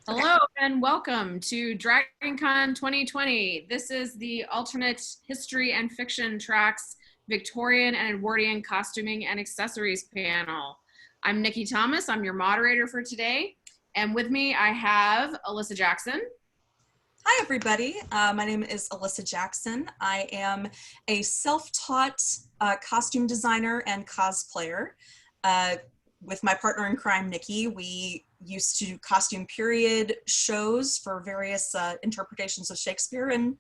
Hello and welcome to DragonCon 2020. This is the alternate history and fiction tracks Victorian and Edwardian costuming and accessories panel. I'm Nikki Thomas. I'm your moderator for today. And with me, I have Alyssa Jackson. Hi, everybody. My name is Alyssa Jackson. I am a self-taught costume designer and cosplayer. With my partner in crime, Nikki, we used to do costume period shows for various interpretations of Shakespeare and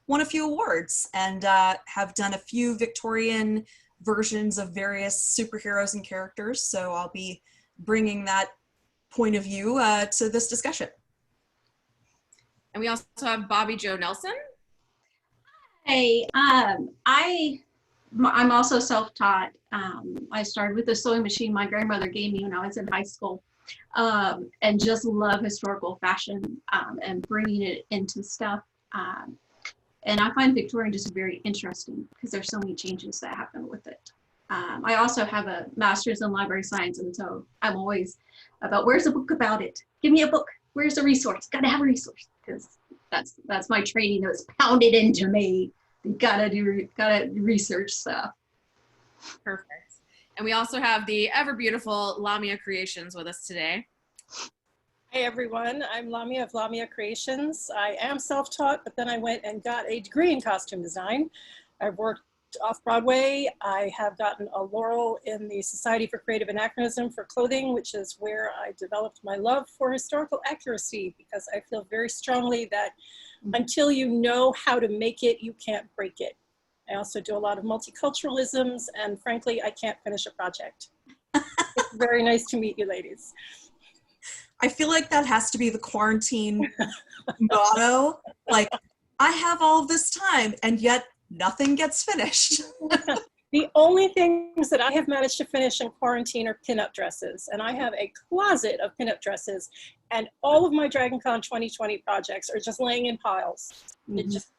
won a few awards, and have done a few Victorian versions of various superheroes and characters. So I'll be bringing that point of view to this discussion. And we also have Bobby Jo Nelson. Hey, I'm also self-taught. I started with a sewing machine my grandmother gave me when I was in high school, and just love historical fashion and bringing it into stuff. And I find Victorian just very interesting because there's so many changes that happen with it. I also have a master's in library science, and so I'm always about, where's a book about it? Give me a book. Where's a resource? Got to have a resource, because that's my training that was pounded into me. You gotta research stuff. Perfect. And we also have the ever beautiful Lamia Creations with us today. Hey everyone, I'm Lamia of Lamia Creations. I am self-taught, but then I went and got a degree in costume design. I've worked off-Broadway. I have gotten a laurel in the Society for Creative Anachronism for clothing, which is where I developed my love for historical accuracy, because I feel very strongly that until you know how to make it, you can't break it. I also do a lot of multiculturalisms, and frankly, I can't finish a project. It's very nice to meet you ladies. I feel like that has to be the quarantine motto. Like, I have all of this time, and yet nothing gets finished. The only things that I have managed to finish in quarantine are pinup dresses, and I have a closet of pinup dresses, and all of my DragonCon 2020 projects are just laying in piles. It just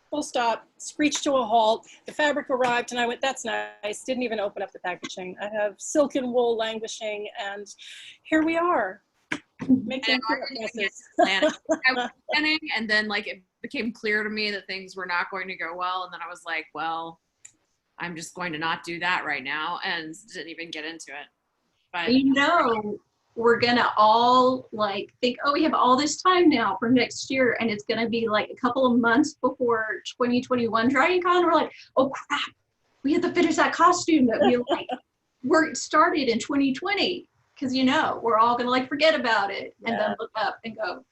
full stop, screeched to a halt. The fabric arrived, and I went, that's nice. Didn't even open up the packaging. I have silk and wool languishing, and here we are. Making dresses. I was planning, and then like it became clear to me that things were not going to go well, and then I was like, well, I'm just going to not do that right now, and didn't even get into it. But you know, we're gonna all like think, oh, we have all this time now for next year, and it's gonna be like a couple of months before 2021 DragonCon. We're like, oh crap, we have to finish that costume that we like worked started in 2020. Because you know, we're all gonna like forget about it and then look up and go.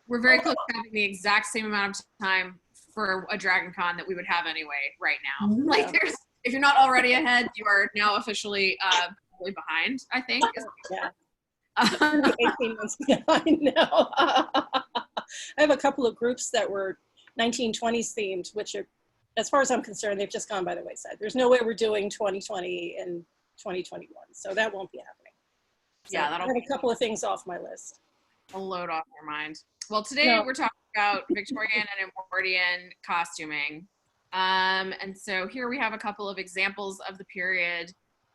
We're very close to having the exact same amount of time for a DragonCon that we would have anyway right now. Yeah. Like, if you're not already ahead, you are now officially probably behind, I think. Yeah. 18 months behind now. I have a couple of groups that were 1920s themed, which are, as far as I'm concerned, they've just gone by the wayside. There's no way we're doing 2020 and 2021, so that won't be happening. So yeah, I have a couple of things off my list. A load off your mind. Well, today we're talking about Victorian and Edwardian costuming. And so here we have a couple of examples of the period,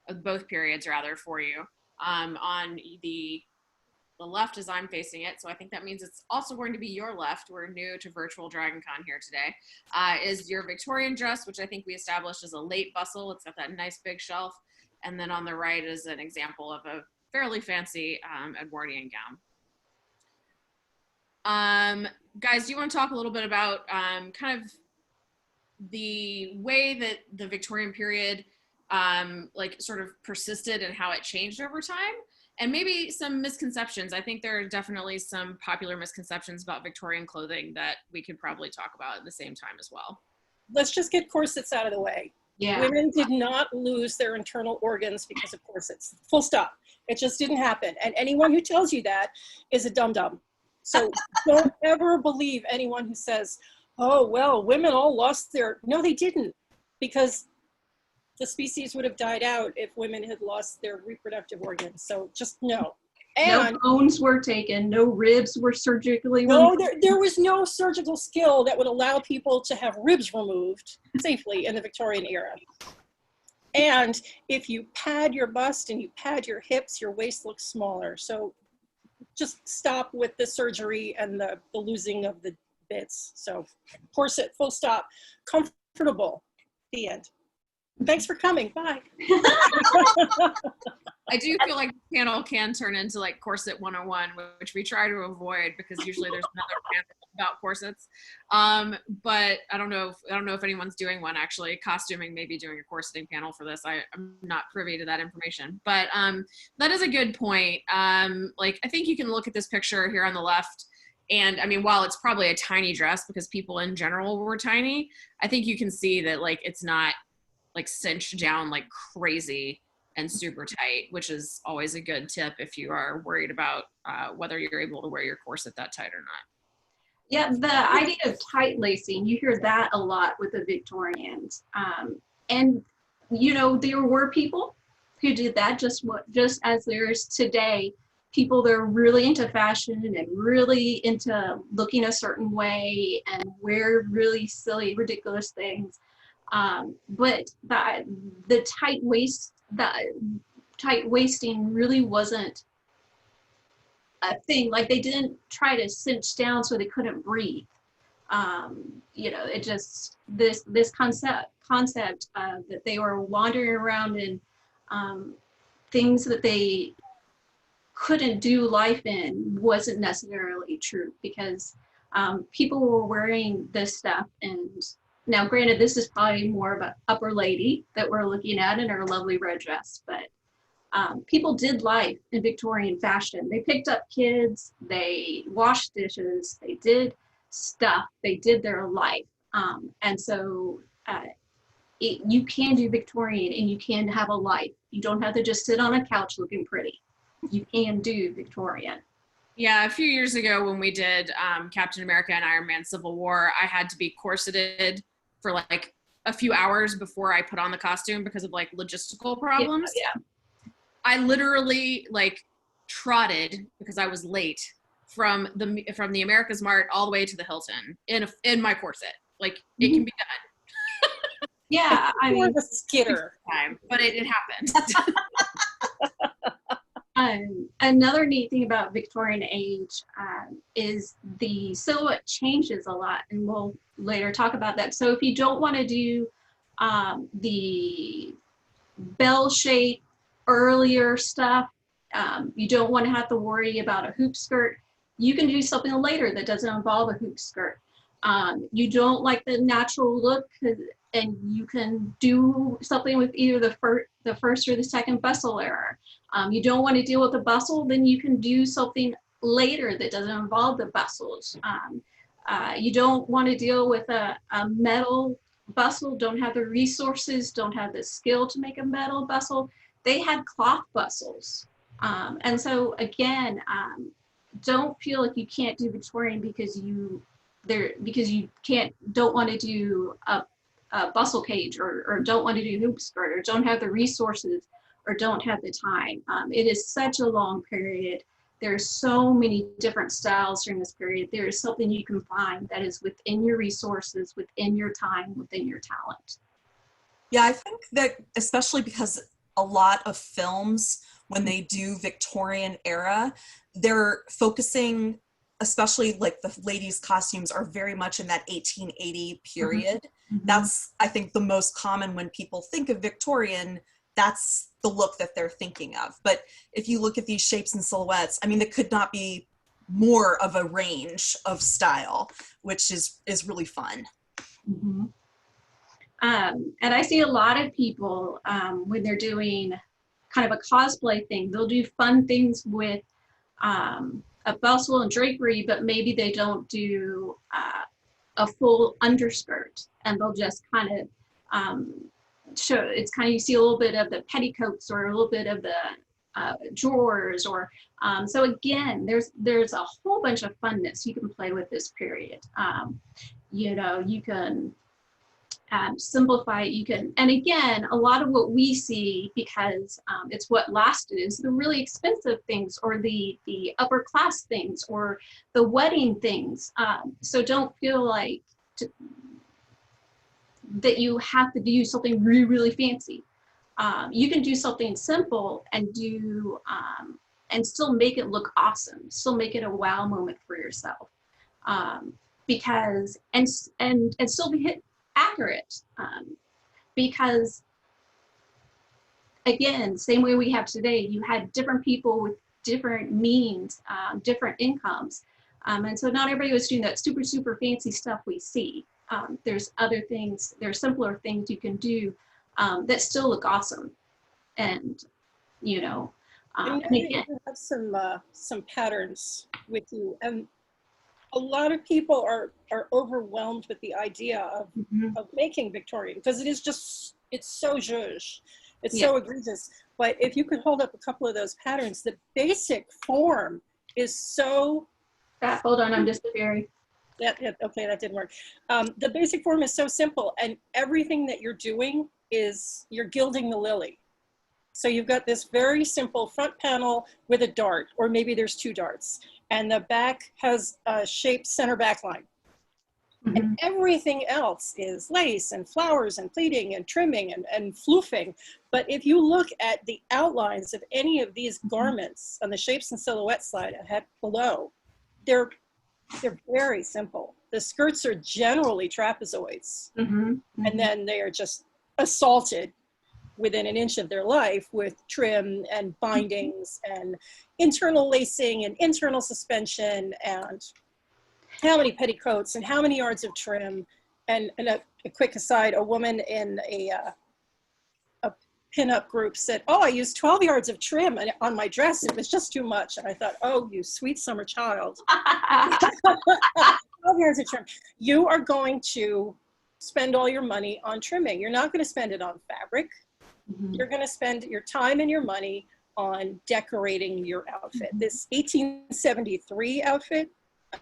of both periods rather, for you. On the left as I'm facing it, so I think that means it's also going to be your left. We're new to virtual DragonCon here today. Is your Victorian dress, which I think we established as a late bustle. It's got that nice big shelf. And then on the right is an example of a fairly fancy Edwardian gown. Guys, do you want to talk a little bit about kind of the way that the Victorian period like sort of persisted and how it changed over time? And maybe some misconceptions. I think there are definitely some popular misconceptions about Victorian clothing that we could probably talk about at the same time as well. Let's just get corsets out of the way. Yeah. Women did not lose their internal organs because of corsets. Full stop. It just didn't happen. And anyone who tells you that is a dum-dum. So don't ever believe anyone who says, oh, well, women all lost their, no, they didn't, because the species would have died out if women had lost their reproductive organs. So just no. And no bones were taken, no ribs were surgically removed. No, there was no surgical skill that would allow people to have ribs removed safely in the Victorian era. And if you pad your bust and you pad your hips, your waist looks smaller. So just stop with the surgery and the losing of the bits. So corset, full stop, comfortable, the end. Thanks for coming, bye. I do feel like the panel can turn into like Corset 101, which we try to avoid because usually there's another panel about corsets. But I don't know if anyone's doing one actually. Costuming may be doing a corseting panel for this. I'm not privy to that information, but that is a good point. Like I think you can look at this picture here on the left, and I mean, while it's probably a tiny dress because people in general were tiny, I think you can see that like it's not like cinched down like crazy and super tight, which is always a good tip if you are worried about whether you're able to wear your corset that tight or not. Yeah, the idea of tight lacing, you hear that a lot with the Victorians. And, you know, there were people who did that just as there is today, people that are really into fashion and really into looking a certain way and wear really silly, ridiculous things. But the tight waisting really wasn't a thing. Like they didn't try to cinch down so they couldn't breathe. You know, it just this concept that they were wandering around in things that they couldn't do life in wasn't necessarily true, because people were wearing this stuff. And now granted, this is probably more of an upper lady that we're looking at in her lovely red dress, but people did life in Victorian fashion. They picked up kids, they washed dishes, they did stuff, they did their life. And so you can do Victorian and you can have a life. You don't have to just sit on a couch looking pretty. You can do Victorian. Yeah, a few years ago when we did Captain America and Iron Man Civil War, I had to be corseted for like a few hours before I put on the costume because of like logistical problems. Yeah. I literally like trotted because I was late from the America's Mart all the way to the Hilton in my corset. Like it can be done. Yeah, I mean, the skitter time, but it happened. Another neat thing about Victorian age is the silhouette changes a lot, and we'll later talk about that. So if you don't want to do the bell shape earlier stuff, you don't want to have to worry about a hoop skirt, you can do something later that doesn't involve a hoop skirt. You don't like the natural look, and you can do something with either the first or the second bustle era. You don't want to deal with the bustle, then you can do something later that doesn't involve the bustles. You don't want to deal with a metal bustle, don't have the resources, don't have the skill to make a metal bustle. They had cloth bustles. And so again, don't feel like you can't do Victorian because you don't want to do a bustle cage, or don't want to do hoop skirt, or don't have the resources, or don't have the time. It is such a long period. There's so many different styles during this period. There is something you can find that is within your resources, within your time, within your talent. Yeah, I think that especially because a lot of films, when they do Victorian era, they're focusing, especially like the ladies' costumes are very much in that 1880 period. Mm-hmm. That's, I think, the most common when people think of Victorian, that's the look that they're thinking of. But if you look at these shapes and silhouettes, I mean, there could not be more of a range of style, which is really fun. Mm-hmm. And I see a lot of people when they're doing kind of a cosplay thing, they'll do fun things with a bustle and drapery, but maybe they don't do a full underskirt, and they'll just kind of show, it's kind of, you see a little bit of the petticoats or a little bit of the drawers, or so again, there's a whole bunch of funness you can play with this period. You know, you can simplify it, you can, and again, a lot of what we see, because it's what lasted, is the really expensive things, or the upper class things, or the wedding things. So don't feel like that you have to do something really, really fancy. You can do something simple and do and still make it look awesome, still make it a wow moment for yourself. Because, and still be accurate. Because again, same way we have today, you had different people with different means, different incomes. And so not everybody was doing that super, super fancy stuff we see. There's other things, there's simpler things you can do that still look awesome. And, you know, and you have some patterns with you. And a lot of people are overwhelmed with the idea of making Victorian, because it is just, it's so zhuzh. It's so egregious. But if you could hold up a couple of those patterns, the basic form is so... Hold on, I'm disappearing. Okay, that didn't work. The basic form is so simple, and everything that you're doing is you're gilding the lily. So you've got this very simple front panel with a dart, or maybe there's two darts, and the back has a shaped center back line. And everything else is lace and flowers and pleating and trimming and floofing. But if you look at the outlines of any of these garments on the shapes and silhouette slide ahead below, they're very simple. The skirts are generally trapezoids, and then they are just assaulted within an inch of their life with trim and bindings and internal lacing and internal suspension and how many petticoats and how many yards of trim. And a quick aside, a woman in a pinup group said, oh, I used 12 yards of trim on my dress. It was just too much. And I thought, oh, you sweet summer child. 12 yards of trim. You are going to spend all your money on trimming. You're not going to spend it on fabric. You're going to spend your time and your money on decorating your outfit. This 1873 outfit,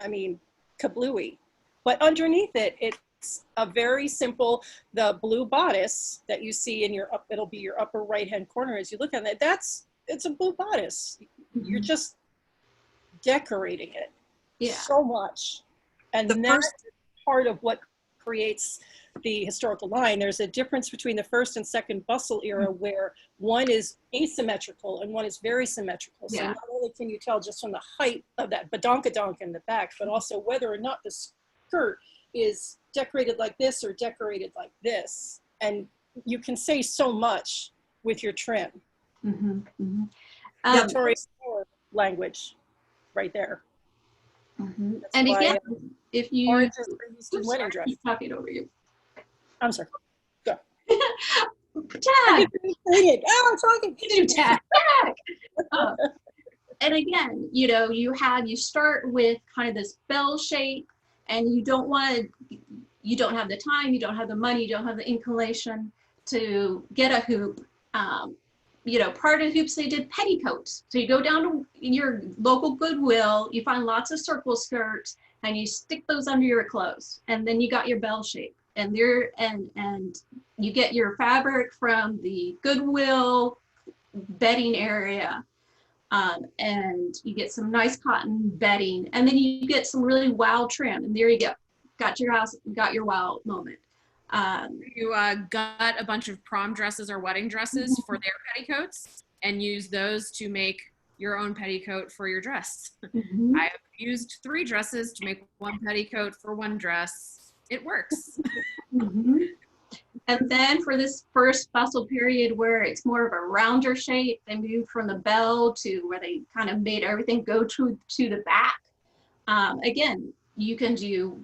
I mean, kablooey. But underneath it, it's a very simple, the blue bodice that you see in your, it'll be your upper right-hand corner as you look at it. It's a blue bodice. You're just decorating it so much. And that's part of what creates the historical line. There's a difference between the first and second bustle era where one is asymmetrical and one is very symmetrical. So not only can you tell just from the height of that badonkadonk in the back, but also whether or not the skirt is decorated like this or decorated like this. And you can say so much with your trim. Victorian language right there. And again, if you... Oranges are used in wedding dress. He's talking over you. I'm sorry. Go. Tag. I'm talking. You do tag. And again, you know, you start with kind of this bell shape, and you don't have the time, you don't have the money, you don't have the inclination to get a hoop. You know, part of hoops, they did petticoats. So you go down to your local Goodwill, you find lots of circle skirts, and you stick those under your clothes, and then you got your bell shape. And you get your fabric from the Goodwill bedding area, and you get some nice cotton bedding, and then you get some really wow trim, and there you go, got your wow moment. You got a bunch of prom dresses or wedding dresses for their petticoats, and use those to make your own petticoat for your dress. I've used 3 dresses to make one petticoat for one dress. It works. And then for this first bustle period where it's more of a rounder shape, they moved from the bell to where they kind of made everything go to the back. Again, you can do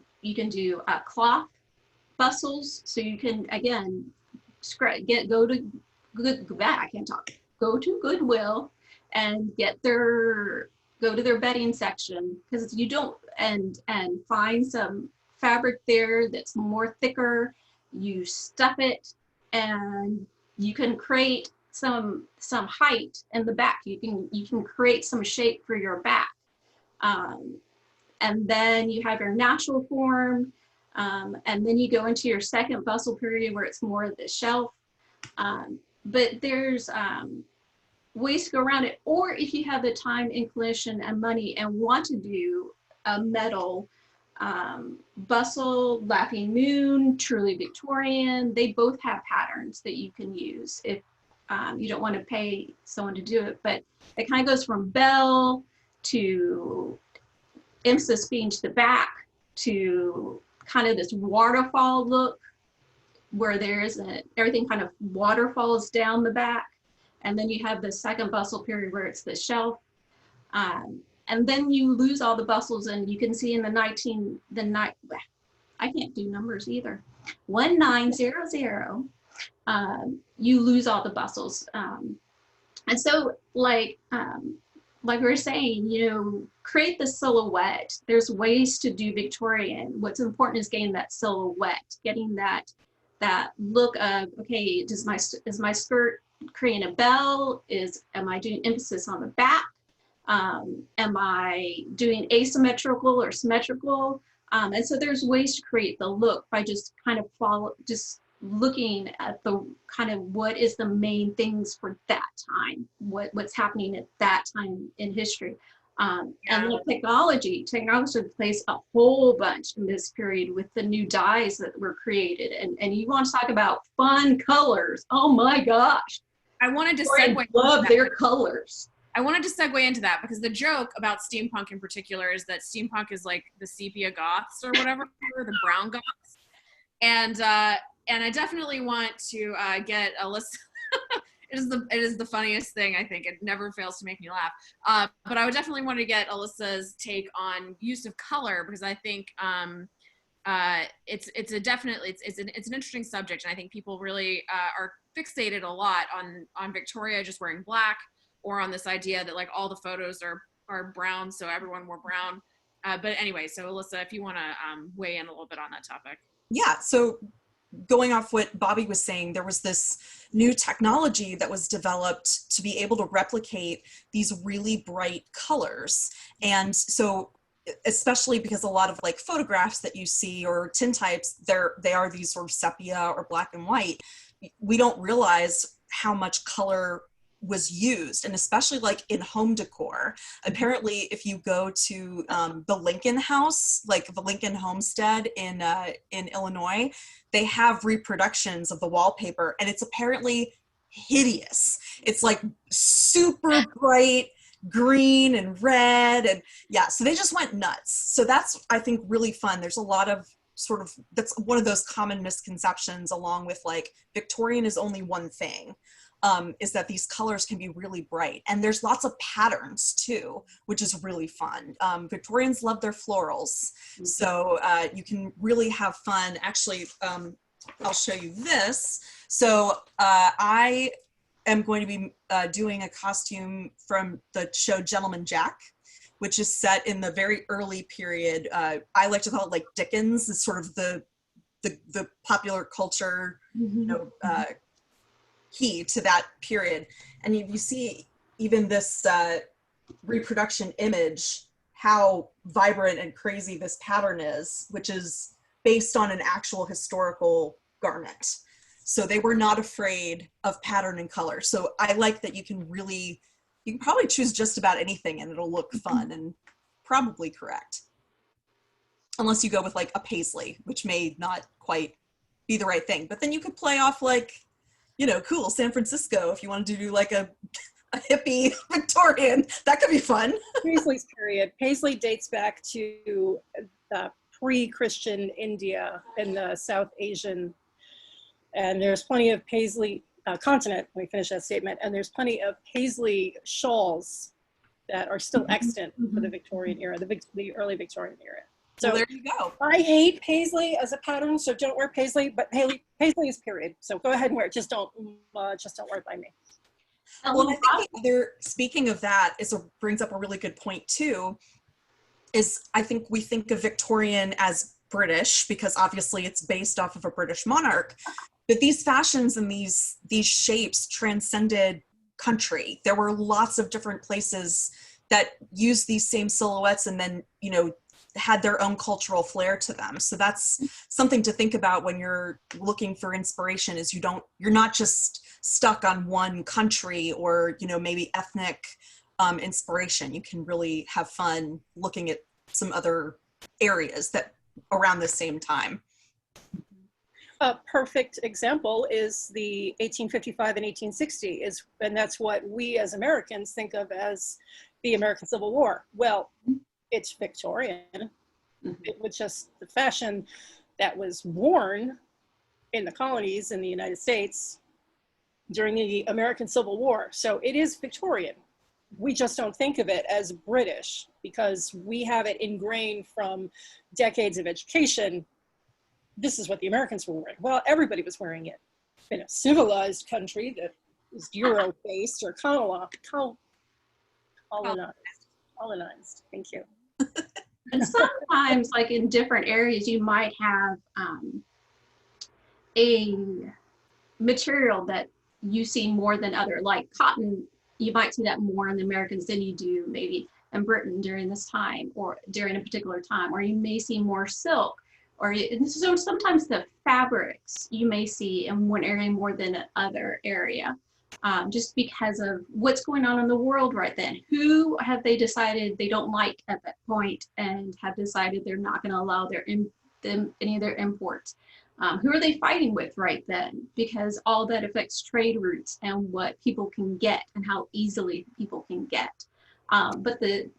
cloth bustles, so you can again go to Goodwill and go to their bedding section, because you don't and find some fabric there that's more thicker. You stuff it, and you can create some height in the back. You can create some shape for your back, and then you have your natural form, and then you go into your second bustle period where it's more of the shelf. But there's ways to go around it, or if you have the time, inclination, and money, and want to do a metal bustle, Laughing Moon, Truly Victorian, they both have patterns that you can use. If you don't want to pay someone to do it, but it kind of goes from bell to emphasis being to the back to kind of this waterfall look where everything kind of waterfalls down the back. And then you have the second bustle period where it's the shelf. And then you lose all the bustles, and you can see in I can't do numbers either. 1900, you lose all the bustles. And so like we were saying, you know, create the silhouette. There's ways to do Victorian. What's important is getting that silhouette, getting that look of, okay, is my skirt creating a bell? Am I doing emphasis on the back? Am I doing asymmetrical or symmetrical? And so there's ways to create the look by just kind of looking at the kind of what is the main things for that time, what's happening at that time in history. And the technology plays a whole bunch in this period with the new dyes that were created. And you want to talk about fun colors. Oh my gosh. I wanted to love their colors. I wanted to segue into that because the joke about steampunk in particular is that steampunk is like the sepia goths or whatever, the brown goths. And I definitely want to get Alyssa. It is the funniest thing, I think. It never fails to make me laugh. But I would definitely want to get Alyssa's take on use of color, because I think it's an interesting subject, and I think people really are fixated a lot on Victoria just wearing black, or on this idea that like all the photos are brown, so everyone wore brown. But anyway, so Alyssa, if you want to weigh in a little bit on that topic. Yeah, so going off what Bobby was saying, there was this new technology that was developed to be able to replicate these really bright colors. And so, especially because a lot of like photographs that you see or tintypes, they are these sort of sepia or black and white. We don't realize how much color was used, and especially like in home decor. Apparently, if you go to the Lincoln House, like the Lincoln Homestead in Illinois, they have reproductions of the wallpaper, and it's apparently hideous. It's like super bright green and red, and yeah, so they just went nuts. So that's, I think, really fun. There's a lot of that's one of those common misconceptions, along with like Victorian is only one thing. Is that these colors can be really bright, and there's lots of patterns too, which is really fun. Victorians love their florals, so you can really have fun. Actually, I'll show you this. So I am going to be doing a costume from the show Gentleman Jack, which is set in the very early period. I like to call it like Dickens, is sort of the popular culture, you know, key to that period. And you see even this reproduction image, how vibrant and crazy this pattern is, which is based on an actual historical garment. So they were not afraid of pattern and color. So I like that you can probably choose just about anything and it'll look fun and probably correct. Unless you go with like a paisley, which may not quite be the right thing. But then you could play off like, you know, cool, San Francisco, if you wanted to do like a hippie Victorian, that could be fun. Paisley's period. Paisley dates back to the pre-Christian India and the South Asian, and there's plenty of Paisley continent, let me finish that statement, and there's plenty of Paisley shawls that are still extant for the Victorian era, the early Victorian era. So well, there you go. I hate Paisley as a pattern, so don't wear Paisley. But Paisley is period. So go ahead and wear it. Just don't wear it by me. Well, I think speaking of that, brings up a really good point too. Is I think we think of Victorian as British because obviously it's based off of a British monarch, but these fashions and these shapes transcended country. There were lots of different places that used these same silhouettes and then, you know, had their own cultural flair to them. So that's something to think about when you're looking for inspiration, is you're not just stuck on one country or, you know, maybe ethnic inspiration. You can really have fun looking at some other areas that around the same time. A perfect example is the 1855 and 1860 and that's what we as Americans think of as the American Civil War. Well, it's Victorian. It was just the fashion that was worn in the colonies in the United States during the American Civil War. So it is Victorian. We just don't think of it as British because we have it ingrained from decades of education. This is what the Americans were wearing. Well, everybody was wearing it in a civilized country that is Euro-based or colonized. Thank you. And sometimes, like in different areas, you might have a material that you see more than other, like cotton. You might see that more in the Americans than you do maybe in Britain during this time or during a particular time, or you may see more silk. So sometimes the fabrics you may see in one area more than another area, just because of what's going on in the world right then. Who have they decided they don't like at that point and have decided they're not going to allow any of their imports? Who are they fighting with right then? Because all that affects trade routes and what people can get and how easily people can get. But the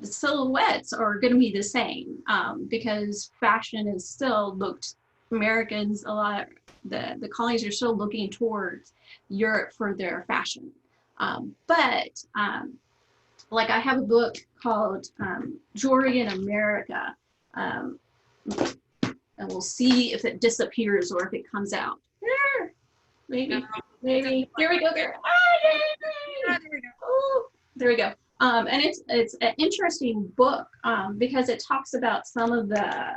silhouettes are going to be the same because fashion is still looked, Americans, a lot, the colonies are still looking towards Europe for their fashion. But like I have a book called Jewelry in America, and we'll see if it disappears or if it comes out. Maybe. Here we go. There. There we go. Oh, there we go. And it's an interesting book because it talks about some of the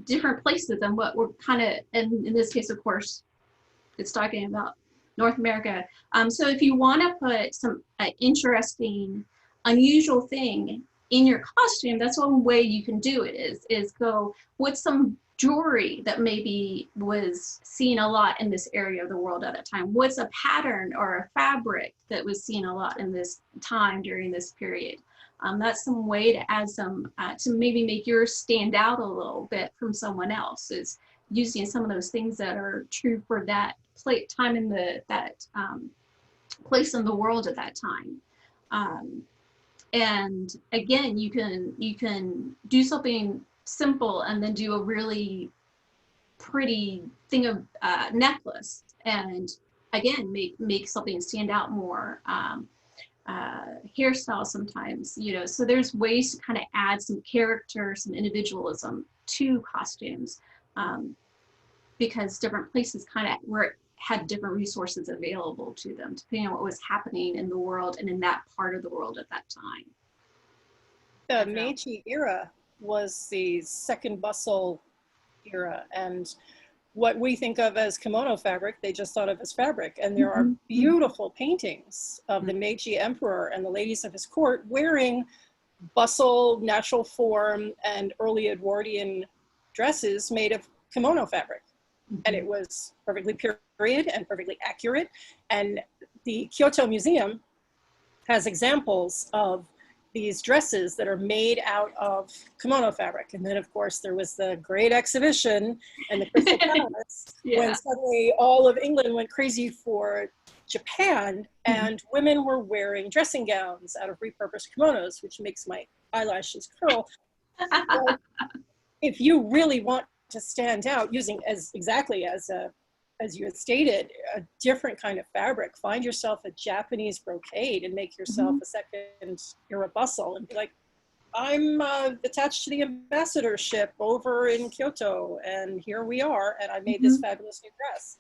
different places and what we're kind of, and in this case, of course, it's talking about North America. So if you want to put some interesting, unusual thing in your costume, that's one way you can do it is go with some jewelry that maybe was seen a lot in this area of the world at that time. What's a pattern or a fabric that was seen a lot in this time during this period? That's some way to add some, to maybe make yours stand out a little bit from someone else, is using some of those things that are true for that time in that place in the world at that time. And again, you can do something simple and then do a really pretty thing of necklace, and again make something stand out more. Hairstyle sometimes, so there's ways to kind of add some character, some individualism to costumes, because different places kind of had different resources available to them depending on what was happening in the world and in that part of the world at that time. The Meiji era was the second bustle era, and what we think of as kimono fabric, they just thought of as fabric. And there are beautiful paintings of the Meiji emperor and the ladies of his court wearing bustle, natural form, and early Edwardian dresses made of kimono fabric. And it was perfectly period and perfectly accurate. And the Kyoto Museum has examples of these dresses that are made out of kimono fabric. And then of course there was the great exhibition in the Crystal Palace when suddenly all of England went crazy for Japan, and women were wearing dressing gowns out of repurposed kimonos, which makes my eyelashes curl. But if you really want to stand out using exactly as you had stated, a different kind of fabric, find yourself a Japanese brocade and make yourself a second era bustle and be like, I'm attached to the ambassadorship over in Kyoto, and here we are, and I made this fabulous new dress.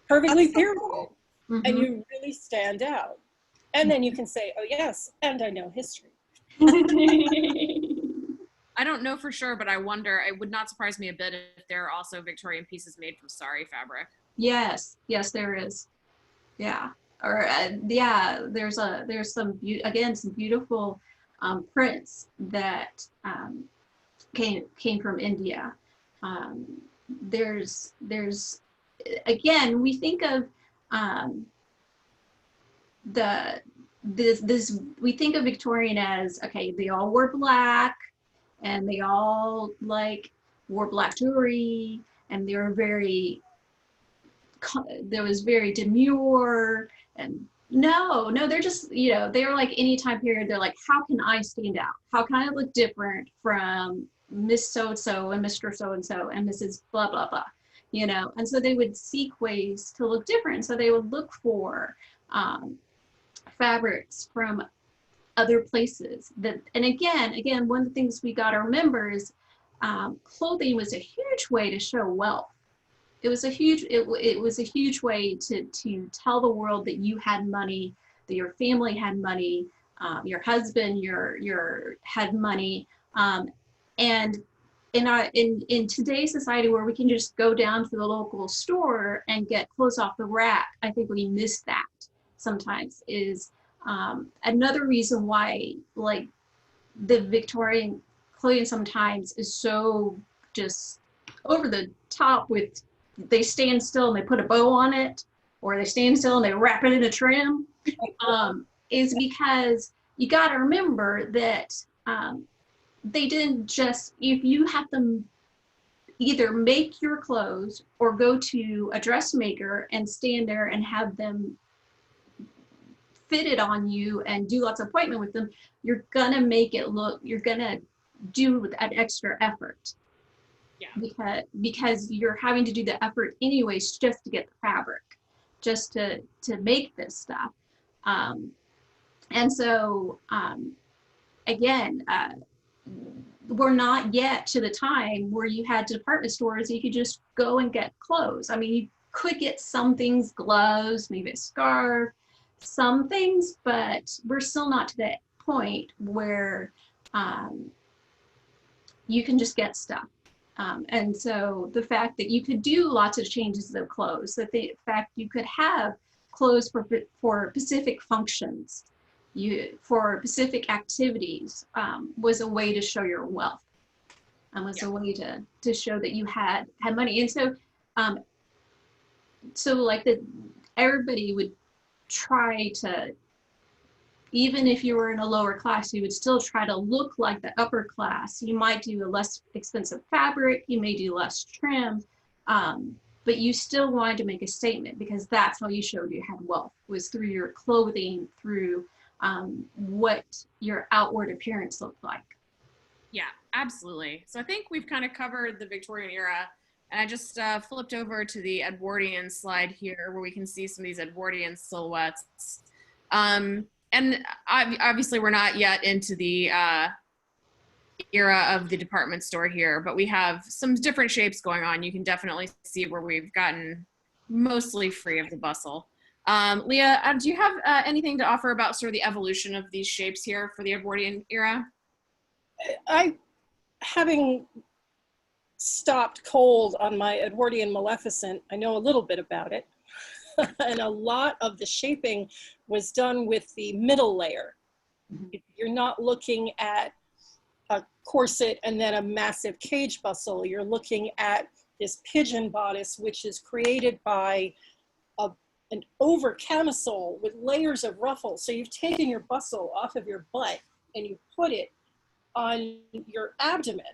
Perfectly period. Cool. And you really stand out. And then you can say, oh yes, and I know history. I don't know for sure, but I wonder, it would not surprise me a bit if there are also Victorian pieces made from sari fabric. Yes, there is. Yeah, or there's some beautiful prints that came from India. There's again, we think of we think of Victorian as, okay, they all wore black and they all wore black jewelry and they were very, there was very demure, and no, they're just, you know, they were like any time period, they're like, how can I stand out? How can I look different from Miss So-and-so and Mr. So-and-so and Mrs. blah, blah, blah, you know? And so they would seek ways to look different. So they would look for fabrics from other places that, and again, one of the things we got to remember is clothing was a huge way to show wealth. It was a huge, it was a huge way to tell the world that you had money, that your family had money, your husband, had money, and in today's society where we can just go down to the local store and get clothes off the rack, I think we miss that sometimes. Is another reason why, like, the Victorian clothing sometimes is so just over the top with, they stand still and they put a bow on it, or they stand still and they wrap it in a trim, is because you got to remember that they didn't just, if you have them either make your clothes or go to a dressmaker and stand there and have them fitted on you and do lots of appointment with them, you're gonna make it look, you're gonna do an extra effort. Yeah. Because you're having to do the effort anyways just to get the fabric, just to make this stuff. And so again, we're not yet to the time where you had department stores, you could just go and get clothes. I mean, you could get some things, gloves, maybe a scarf, some things, but we're still not to that point where you can just get stuff. And so the fact that you could do lots of changes of clothes, that the fact you could have clothes for specific functions, for specific activities, was a way to show your wealth, and was a way to show that you had money. And so, so like everybody would try to, even if you were in a lower class, you would still try to look like the upper class. You might do a less expensive fabric, you may do less trim, but you still wanted to make a statement, because that's how you showed you had wealth, was through your clothing, through what your outward appearance looked like. Yeah, absolutely. So I think we've kind of covered the Victorian era, and I just flipped over to the Edwardian slide here where we can see some of these Edwardian silhouettes. And obviously we're not yet into the era of the department store here, but we have some different shapes going on. You can definitely see where we've gotten mostly free of the bustle. Leah, do you have anything to offer about sort of the evolution of these shapes here for the Edwardian era? Having stopped cold on my Edwardian Maleficent, I know a little bit about it. And a lot of the shaping was done with the middle layer. You're not looking at a corset and then a massive cage bustle. You're looking at this pigeon bodice, which is created by an over camisole with layers of ruffles. So you've taken your bustle off of your butt and you put it on your abdomen.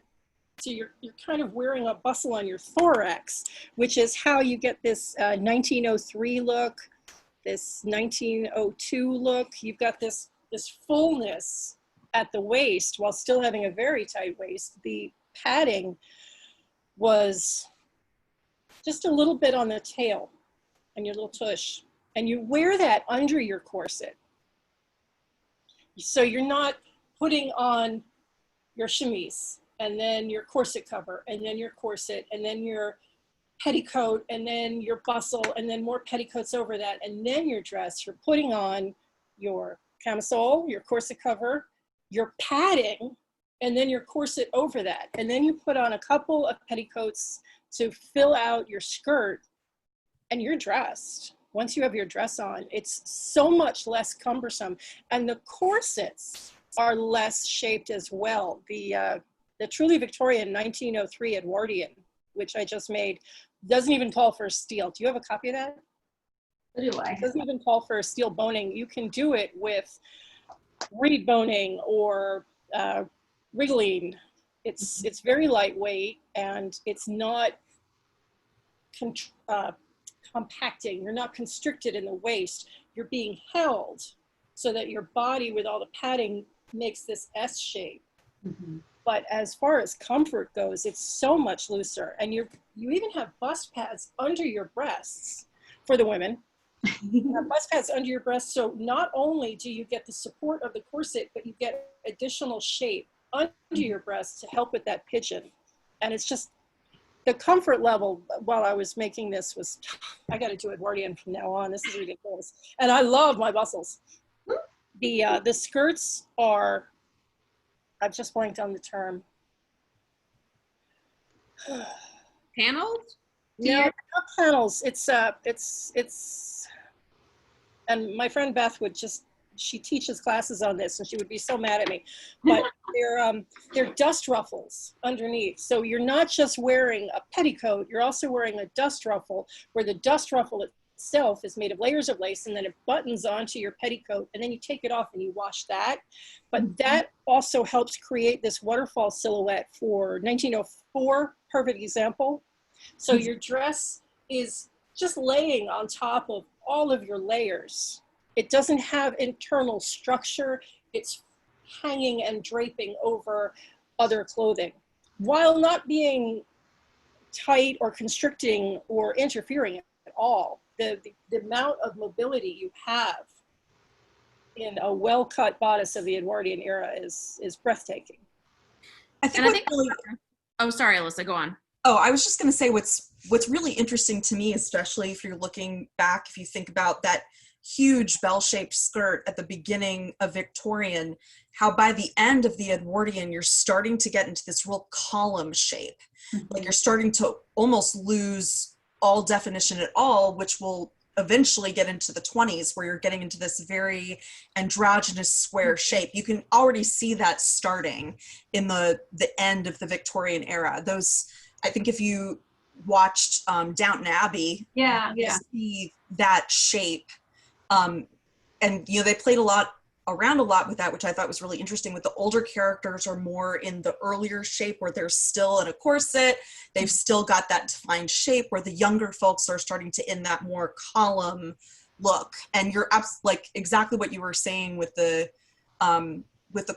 So you're kind of wearing a bustle on your thorax, which is how you get this 1903 look, this 1902 look. You've got this fullness at the waist while still having a very tight waist. The padding was just a little bit on the tail and your little tush. And you wear that under your corset. So you're not putting on your chemise and then your corset cover, and then your corset, and then your petticoat, and then your bustle, and then more petticoats over that, and then your dress. You're putting on your camisole, your corset cover, your padding, and then your corset over that. And then you put on a couple of petticoats to fill out your skirt, and you're dressed. Once you have your dress on, it's so much less cumbersome. And the corsets are less shaped as well. The truly Victorian 1903 Edwardian, which I just made, doesn't even call for a steel. Do you have a copy of that? What do I? It doesn't even call for a steel boning. You can do it with reed boning or wriggling. It's very lightweight, and it's not compacting, you're not constricted in the waist, you're being held so that your body with all the padding makes this S shape. Mm-hmm. But as far as comfort goes, it's so much looser. And you even have bust pads under your breasts for the women. You have bust pads under your breasts. So not only do you get the support of the corset, but you get additional shape under your breasts to help with that pigeon. And it's just, the comfort level while I was making this was, I got to do Edwardian from now on. This is ridiculous. And I love my bustles. The skirts are, I've just blanked on the term. Panels? No, not panels. It's and my friend Beth would just, she teaches classes on this and she would be so mad at me, but they're dust ruffles underneath. So you're not just wearing a petticoat, you're also wearing a dust ruffle, where the dust ruffle itself is made of layers of lace, and then it buttons onto your petticoat, and then you take it off and you wash that. But that also helps create this waterfall silhouette for 1904, perfect example. So your dress is just laying on top of all of your layers. It doesn't have internal structure. It's hanging and draping over other clothing while not being tight or constricting or interfering at all. The amount of mobility you have in a well-cut bodice of the Edwardian era is breathtaking. I think really, oh, sorry, Alyssa, go on. Oh, I was just going to say what's really interesting to me, especially if you're looking back, if you think about that huge bell-shaped skirt at the beginning of Victorian, how by the end of the Edwardian, you're starting to get into this real column shape. Mm-hmm. Like you're starting to almost lose all definition at all, which will eventually get into the 20s, where you're getting into this very androgynous square shape. You can already see that starting in the end of the Victorian era. Those, I think if you watched Downton Abbey, you see that shape. And, you know, they played around a lot with that, which I thought was really interesting. With the older characters are more in the earlier shape where they're still in a corset. They've still got that defined shape, where the younger folks are starting to in that more column look. And you're like exactly what you were saying with the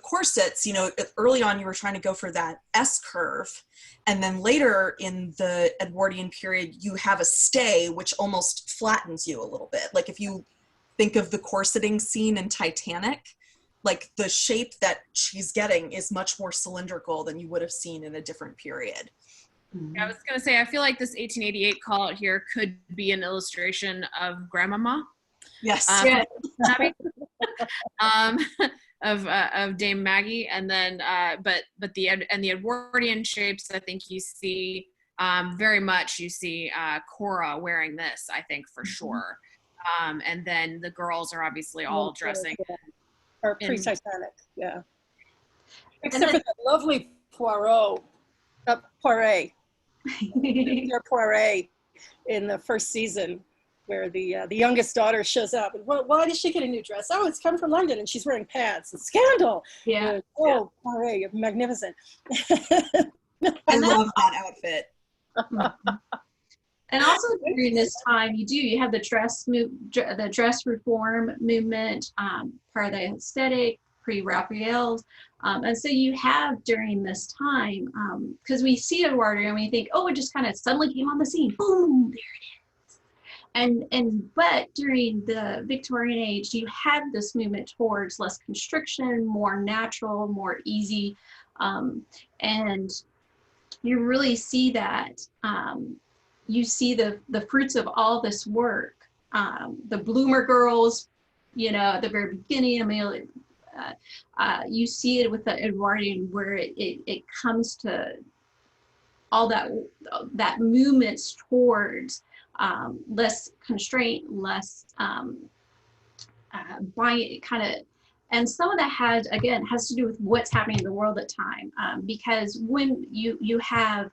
corsets. You know, early on you were trying to go for that S curve, and then later in the Edwardian period you have a stay which almost flattens you a little bit. Like if you think of the corseting scene in Titanic, like the shape that she's getting is much more cylindrical than you would have seen in a different period. I was going to say, I feel like this 1888 call out here could be an illustration of Grandmama. Yes. Of Dame Maggie, and then but the Edwardian shapes, I think you see very much. You see Cora wearing this, I think, for sure. And then the girls are obviously all dressing. Or pre-Titanic, yeah. Except for that lovely Poirot in the first season, where the youngest daughter shows up. And why does she get a new dress? Oh, it's come from London and she's wearing pants. It's scandal. Yeah. Poirot, you're magnificent. I love that outfit. And also during this time, you have the dress reform movement, part of the aesthetic, pre-Raphael's. And so you have during this time, because we see Edwardian and we think, oh, it just kind of suddenly came on the scene. Boom, there it is. But during the Victorian age, you had this movement towards less constriction, more natural, more easy. And you really see that. You see the fruits of all this work. The Bloomer girls, you know, at the very beginning, Amelia, you see it with the Edwardian, where it comes to all that movements towards less constraint, less buying kind of. And some of that has to do with what's happening in the world at the time, because when you have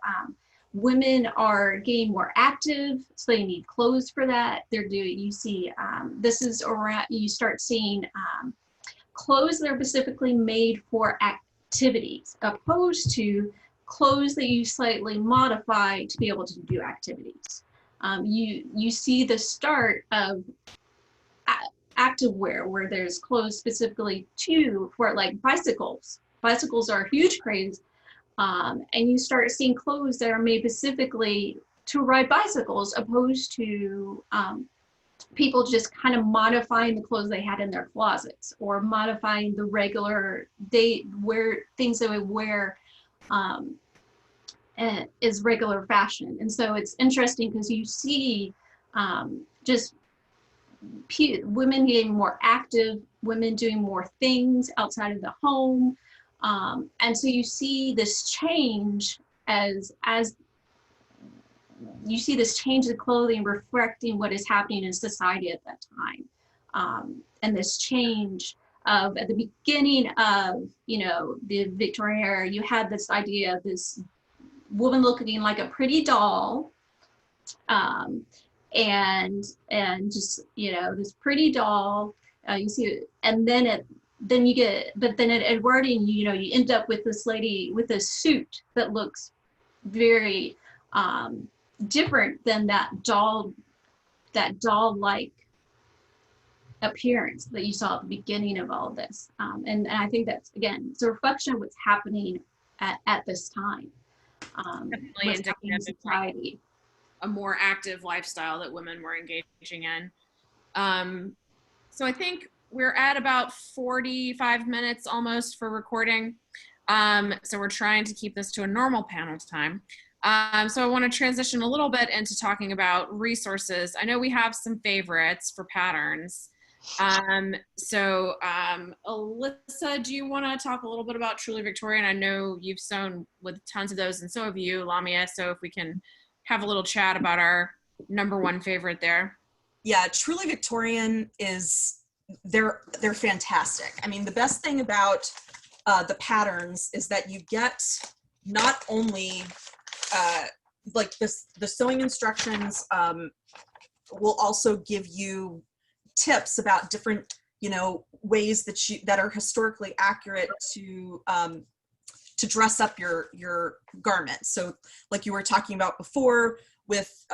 women are getting more active, so they need clothes for that. You see, this is around, you start seeing clothes that are specifically made for activities, opposed to clothes that you slightly modify to be able to do activities. you see the start of activewear, where there's clothes specifically for like bicycles. Bicycles are a huge craze, and you start seeing clothes that are made specifically to ride bicycles, opposed to people just kind of modifying the clothes they had in their closets, or modifying the regular things they would wear is regular fashion. And so it's interesting because you see just women getting more active, women doing more things outside of the home. And so you see this change as you see this change in clothing reflecting what is happening in society at that time. And this change of, at the beginning of, the Victorian era, you had this idea of this woman looking like a pretty doll, and just, this pretty doll, you see it, and then at Edwardian, you end up with this lady with a suit that looks very different than that doll-like appearance that you saw at the beginning of all of this. And I think that's, again, it's a reflection of what's happening at this time. What's happening in society. A more active lifestyle that women were engaging in. So I think we're at about 45 minutes almost for recording. So we're trying to keep this to a normal panel time. So I want to transition a little bit into talking about resources. I know we have some favorites for patterns. So Alyssa, do you want to talk a little bit about Truly Victorian? I know you've sewn with tons of those, and so have you, Lamia. So if we can have a little chat about our #1 favorite there. Yeah, Truly Victorian they're fantastic. I mean, the best thing about the patterns is that you get not only like the sewing instructions will also give you tips about different, ways that are historically accurate to dress up your garments. So like you were talking about before with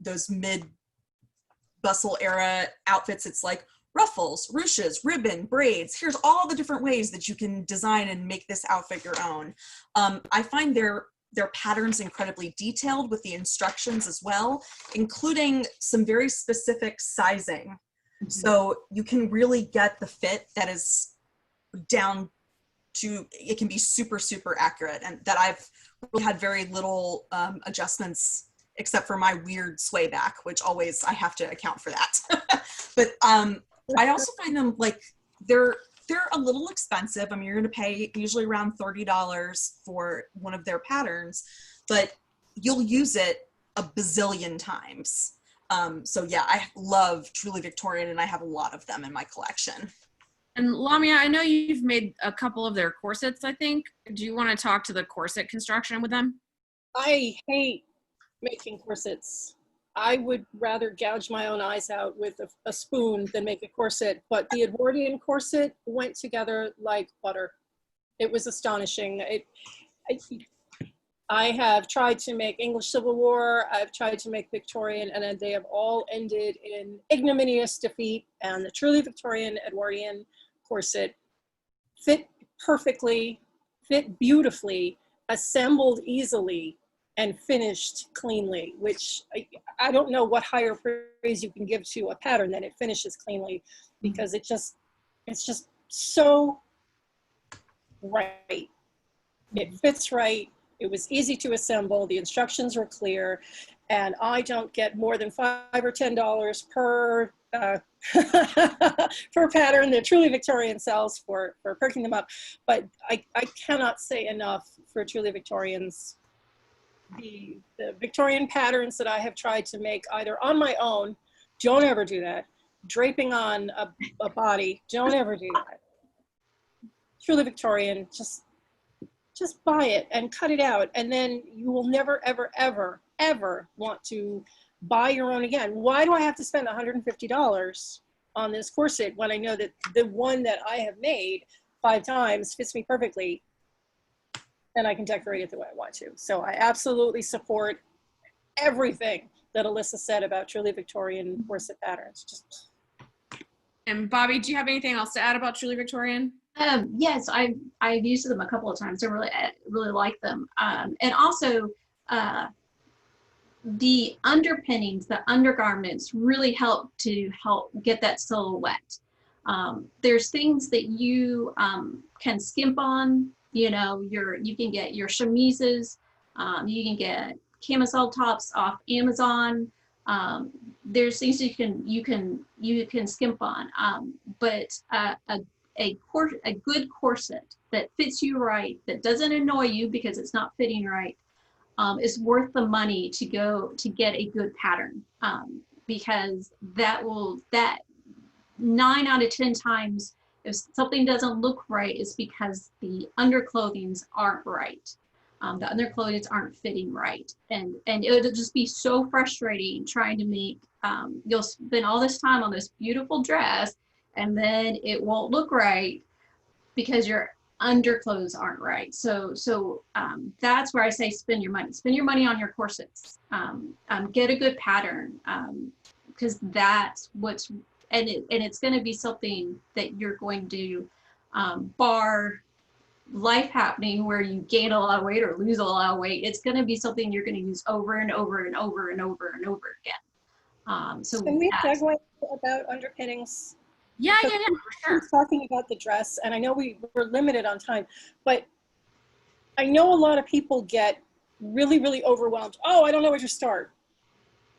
those mid-bustle era outfits, it's like ruffles, ruches, ribbon, braids. Here's all the different ways that you can design and make this outfit your own. I find their patterns incredibly detailed with the instructions as well, including some very specific sizing. Mm-hmm. So you can really get the fit that is down to, it can be super, super accurate, and that I've really had very little adjustments except for my weird sway back, which always I have to account for that. But I also find them like, they're a little expensive. I mean, you're going to pay usually around $30 for one of their patterns, but you'll use it a bazillion times. So yeah, I love Truly Victorian, and I have a lot of them in my collection. And Lamia, I know you've made a couple of their corsets, I think. Do you want to talk to the corset construction with them? I hate making corsets. I would rather gouge my own eyes out with a spoon than make a corset, but the Edwardian corset went together like butter. It was astonishing. I have tried to make English Civil War, I've tried to make Victorian, and they have all ended in ignominious defeat, and the Truly Victorian Edwardian corset fit perfectly, fit beautifully, assembled easily, and finished cleanly, which I don't know what higher praise you can give to a pattern than it finishes cleanly, because it's just so right. It fits right. It was easy to assemble. The instructions were clear, and I don't get more than $5 or $10 per per pattern that Truly Victorian sells for perking them up. But I cannot say enough for Truly Victorians. The Victorian patterns that I have tried to make either on my own, don't ever do that. Draping on a body, don't ever do that. Truly Victorian, just buy it and cut it out, and then you will never, ever, ever, ever want to buy your own again. Why do I have to spend $150 on this corset when I know that the one that I have made 5 times fits me perfectly, and I can decorate it the way I want to? So I absolutely support everything that Alyssa said about truly Victorian corset patterns. Just. And Bobby, do you have anything else to add about truly Victorian? Yes, I've used them a couple of times. I really like them. And also the underpinnings, the undergarments really help get that silhouette. There's things that you can skimp on. You know, you can get your chemises. You can get camisole tops off Amazon. There's things you can skimp on. But a good corset that fits you right, that doesn't annoy you because it's not fitting right, is worth the money to get a good pattern, because that 9 out of 10 times, if something doesn't look right, it's because the underclothings aren't right. The underclothings aren't fitting right, and it'll just be so frustrating trying to make. You'll spend all this time on this beautiful dress, and then it won't look right because your underclothes aren't right. So that's where I say spend your money. Spend your money on your corsets. Get a good pattern, because that's what's and it's going to be something that you're going to bar life happening where you gain a lot of weight or lose a lot of weight. It's going to be something you're going to use over and over and over and over and over again. So can we segue about underpinnings? Yeah, for sure. Talking about the dress, and I know we're limited on time, but I know a lot of people get really, really overwhelmed. Oh, I don't know where to start.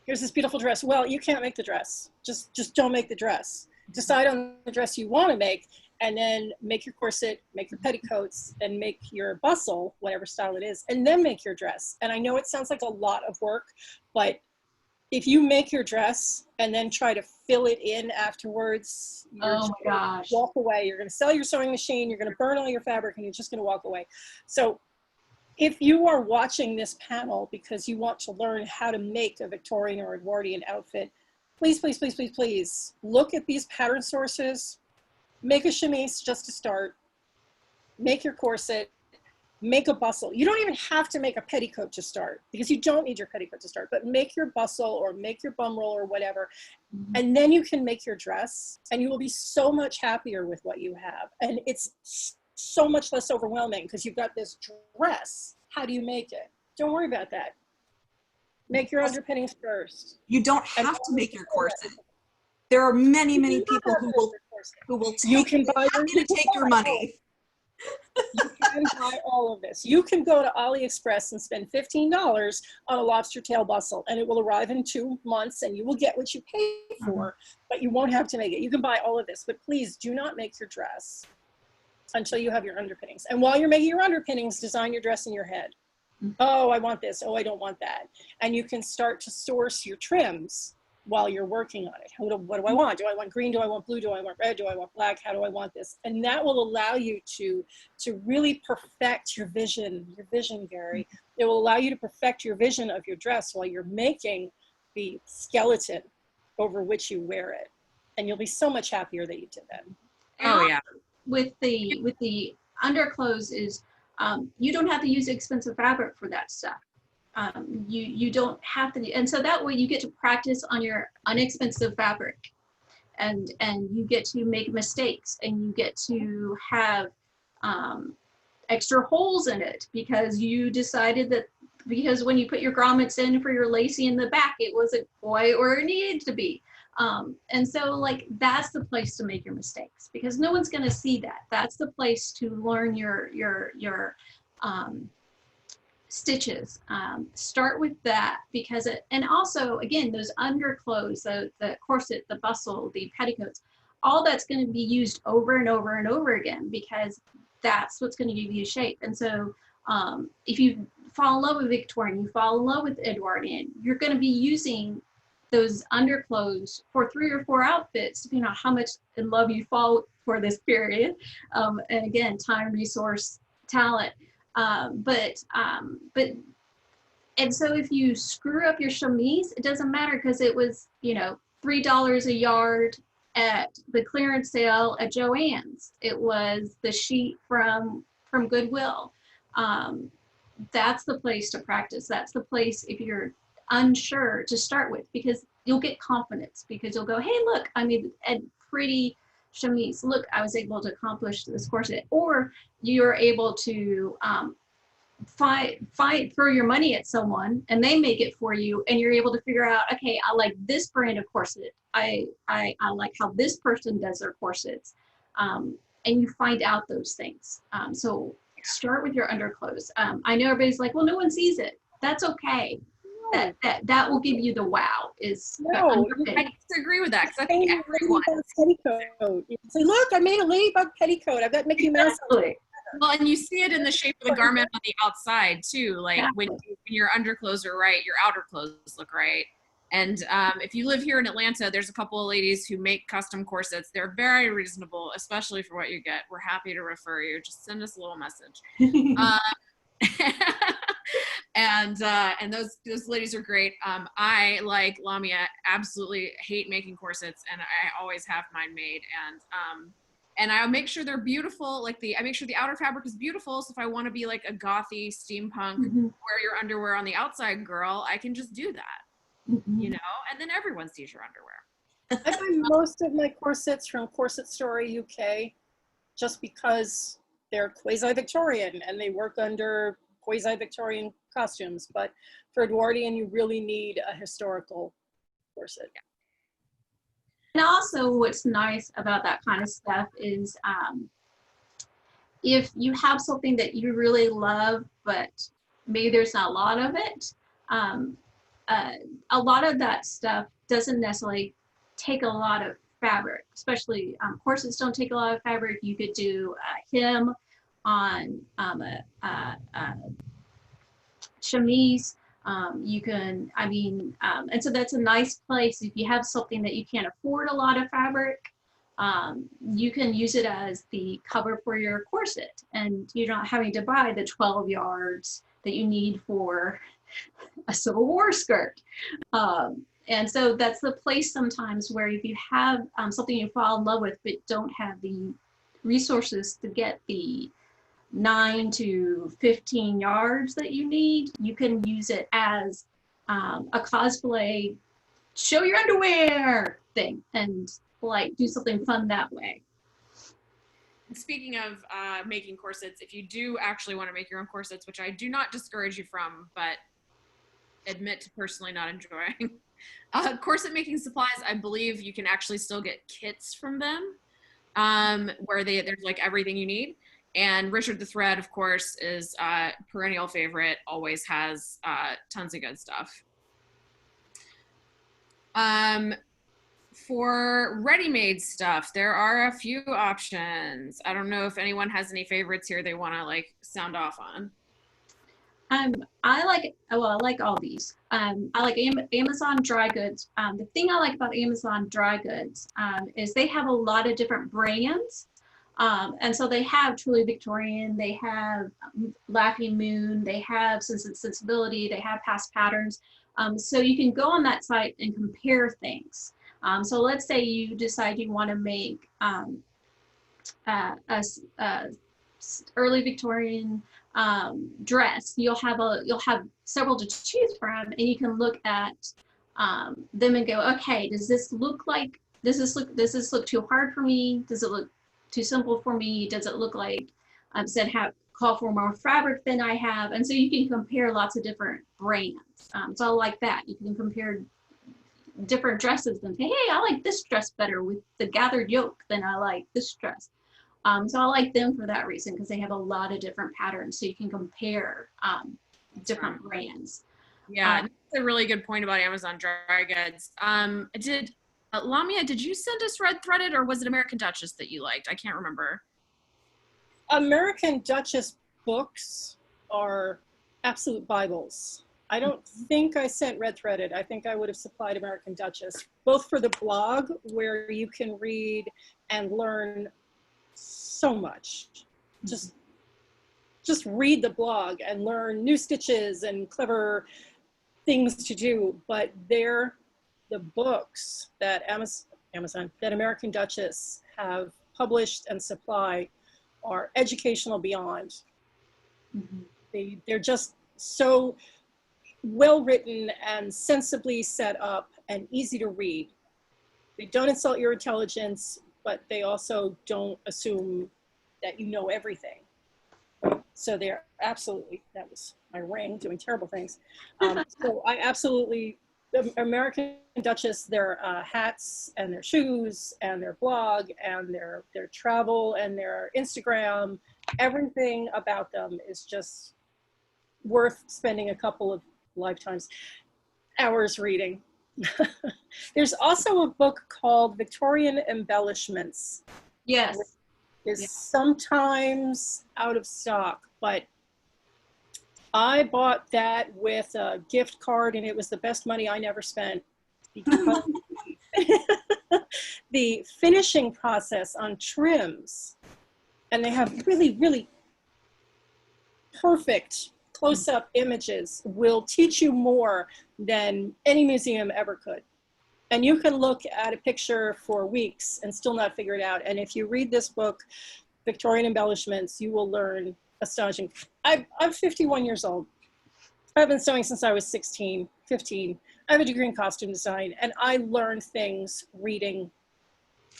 Here's this beautiful dress. Well, you can't make the dress. Just don't make the dress. Decide on the dress you want to make, and then make your corset, make your petticoats, and make your bustle, whatever style it is, and then make your dress. And I know it sounds like a lot of work, but if you make your dress and then try to fill it in afterwards, you're oh my gosh, walk away. You're going to sell your sewing machine. You're going to burn all your fabric, and you're just going to walk away. So if you are watching this panel because you want to learn how to make a Victorian or Edwardian outfit, please, please, please, please, please look at these pattern sources. Make a chemise just to start. Make your corset. Make a bustle. You don't even have to make a petticoat to start, because you don't need your petticoat to start, but make your bustle or make your bum roll or whatever. And then you can make your dress, and you will be so much happier with what you have. And it's so much less overwhelming because you've got this dress. How do you make it? Don't worry about that. Make your underpinnings first. You don't have to make your corset. There are many, many people who will take your money. You can buy all of this. You can go to AliExpress and spend $15 on a lobster tail bustle, and it will arrive in 2 months, and you will get what you pay for, but you won't have to make it. You can buy all of this, but please do not make your dress until you have your underpinnings. And while you're making your underpinnings, design your dress in your head. Oh, I want this. Oh, I don't want that. And you can start to source your trims while you're working on it. What do I want? Do I want green? Do I want blue? Do I want red? Do I want black? How do I want this? And that will allow you to really perfect your vision, Gary. It will allow you to perfect your vision of your dress while you're making the skeleton over which you wear it. And you'll be so much happier that you did that. Oh yeah. With the underclothes is, you don't have to use expensive fabric for that stuff. You don't have to, and so that way you get to practice on your inexpensive fabric, and you get to make mistakes, and you get to have extra holes in it because you decided that, because when you put your grommets in for your lacy in the back, it wasn't quite where it needed to be. And so like that's the place to make your mistakes, because no one's going to see that. That's the place to learn your stitches. Start with that, because and also again, those underclothes, the corset, the bustle, the petticoats, all that's going to be used over and over and over again, because that's what's going to give you shape. And so if you fall in love with Victorian, you fall in love with Edwardian, you're going to be using those underclothes for 3 or 4 outfits, depending on how much in love you fall for this period. And again, time, resource, talent. And so if you screw up your chemise, it doesn't matter, because it was, $3 a yard at the clearance sale at Joann's. It was the sheet from Goodwill. That's the place to practice. That's the place, if you're unsure to start with, because you'll get confidence, because you'll go, hey, look, I made a pretty chemise. Look, I was able to accomplish this corset. Or you're able to throw your money at someone and they make it for you, and you're able to figure out, okay, I like this brand of corset. I like how this person does their corsets. And you find out those things. So start with your underclothes. I know everybody's like, well, no one sees it. That's okay. That will give you the wow. Is no, I disagree with that, because I think everyone petticoat. You say, look, I made a ladybug petticoat. I've got Mickey Mouse. Exactly. Well, and you see it in the shape of the garment on the outside too. Like when your underclothes are right, your outer clothes look right. And if you live here in Atlanta, there's a couple of ladies who make custom corsets. They're very reasonable, especially for what you get. We're happy to refer you. Just send us a little message. And those ladies are great. I, like Lamia, absolutely hate making corsets, and I always have mine made. And I make sure they're beautiful. I make sure the outer fabric is beautiful. So if I want to be like a gothy steampunk, wear your underwear on the outside girl, I can just do that, you know, and then everyone sees your underwear. I buy most of my corsets from Corset Story UK, just because they're quasi-Victorian and they work under quasi-Victorian costumes. But for Edwardian, you really need a historical corset. Yeah. And also what's nice about that kind of stuff is if you have something that you really love, but maybe there's not a lot of it, a lot of that stuff doesn't necessarily take a lot of fabric, especially corsets don't take a lot of fabric. You could do a hem on a chemise. You can, and so that's a nice place. If you have something that you can't afford a lot of fabric, you can use it as the cover for your corset, and you're not having to buy the 12 yards that you need for a Civil War skirt. And so that's the place sometimes where if you have something you fall in love with, but don't have the resources to get the 9 to 15 yards that you need, you can use it as a cosplay show your underwear thing, and like do something fun that way. Speaking of making corsets, if you do actually want to make your own corsets, which I do not discourage you from, but admit to personally not enjoying, corset making supplies, I believe you can actually still get kits from them, where there's like everything you need. And Richard the Thread, of course, is a perennial favorite, always has tons of good stuff. For ready-made stuff, there are a few options. I don't know if anyone has any favorites here they want to like sound off on. I like all these. I like Amazon dry goods. The thing I like about Amazon dry goods is they have a lot of different brands. And so they have Truly Victorian, they have Laughing Moon, they have Sense and Sensibility, they have Past Patterns. So you can go on that site and compare things. So let's say you decide you want to make a early Victorian dress. You'll have several to choose from, and you can look at them and go, okay, does this look too hard for me? Does it look too simple for me? Does it look like call for more fabric than I have? And so you can compare lots of different brands. So I like that. You can compare different dresses and say, hey, I like this dress better with the gathered yoke than I like this dress. So I like them for that reason, because they have a lot of different patterns, so you can compare different brands. Yeah, that's a really good point about Amazon dry goods. Lamia, did you send us Red Threaded, or was it American Duchess that you liked? I can't remember. American Duchess books are absolute Bibles. I don't think I sent Red Threaded. I think I would have supplied American Duchess, both for the blog, where you can read and learn so much. Just read the blog and learn new stitches and clever things to do. But the books that that American Duchess have published and supply are educational beyond. They're just so well written and sensibly set up and easy to read. They don't insult your intelligence, but they also don't assume that you know everything. So they're absolutely, that was my ring doing terrible things. So I absolutely, the American Duchess, their hats and their shoes and their blog and their travel and their Instagram, everything about them is just worth spending a couple of lifetimes, hours reading. There's also a book called Victorian Embellishments. Yes. Is sometimes out of stock, but I bought that with a gift card and it was the best money I never spent, because the finishing process on trims, and they have really, really perfect close-up images, will teach you more than any museum ever could. And you can look at a picture for weeks and still not figure it out. And if you read this book, Victorian Embellishments, you will learn astonishing. I'm 51 years old. I've been sewing since I was 16, 15. I have a degree in costume design, and I learned things reading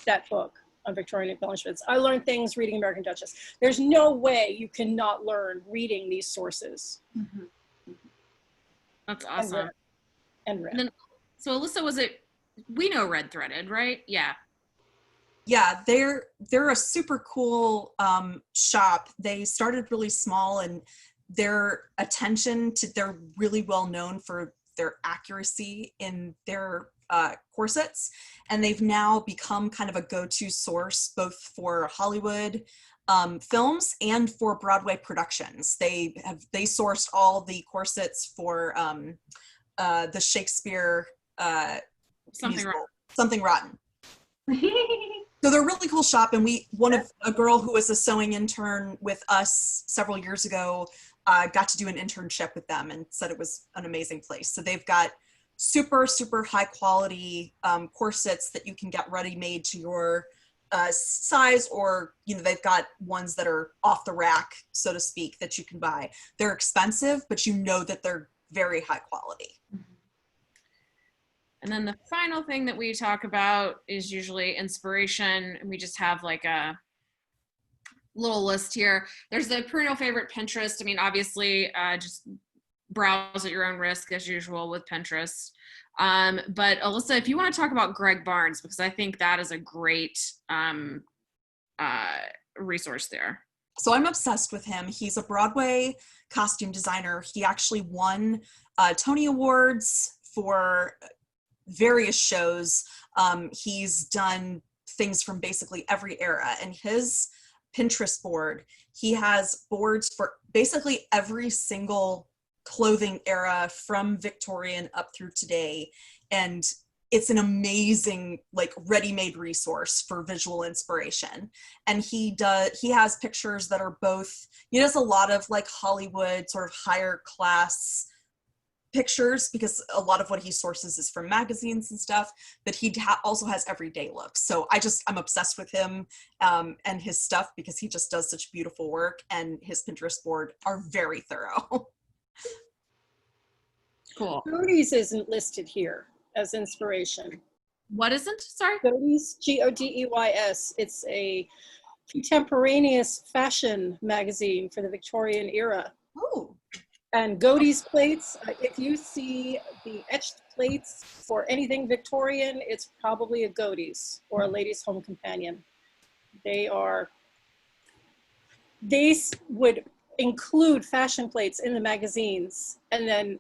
that book on Victorian Embellishments. I learned things reading American Duchess. There's no way you cannot learn reading these sources. Mm-hmm. That's awesome. And read. And then, so Alyssa, we know Red Threaded, right? Yeah. Yeah, they're a super cool shop. They started really small, and their attention to, they're really well known for their accuracy in their corsets, and they've now become kind of a go-to source both for Hollywood films and for Broadway productions. They sourced all the corsets for the Shakespeare Something Rotten. So they're a really cool shop, and a girl who was a sewing intern with us several years ago got to do an internship with them and said it was an amazing place. So they've got super, super high quality corsets that you can get ready made to your size, or they've got ones that are off the rack, so to speak, that you can buy. They're expensive, but you know that they're very high quality. And then the final thing that we talk about is usually inspiration. And we just have like a little list here. There's the perennial favorite, Pinterest. I mean, obviously, just browse at your own risk as usual with Pinterest. But Alyssa, if you want to talk about Greg Barnes, because I think that is a great resource there. So I'm obsessed with him. He's a Broadway costume designer. He actually won Tony Awards for various shows. He's done things from basically every era, and his Pinterest board, he has boards for basically every single clothing era from Victorian up through today, and it's an amazing like ready-made resource for visual inspiration. And he has pictures that are both, he does a lot of like Hollywood sort of higher class pictures, because a lot of what he sources is from magazines and stuff, but he also has everyday looks. So I'm obsessed with him and his stuff, because he just does such beautiful work, and his Pinterest board are very thorough. Cool. Godey's isn't listed here as inspiration. What isn't? Sorry? Godey's, Godeys. It's a contemporaneous fashion magazine for the Victorian era. Oh. And Godey's plates, if you see the etched plates for anything Victorian, it's probably a Godey's or a Ladies' Home Companion. They would include fashion plates in the magazines, and then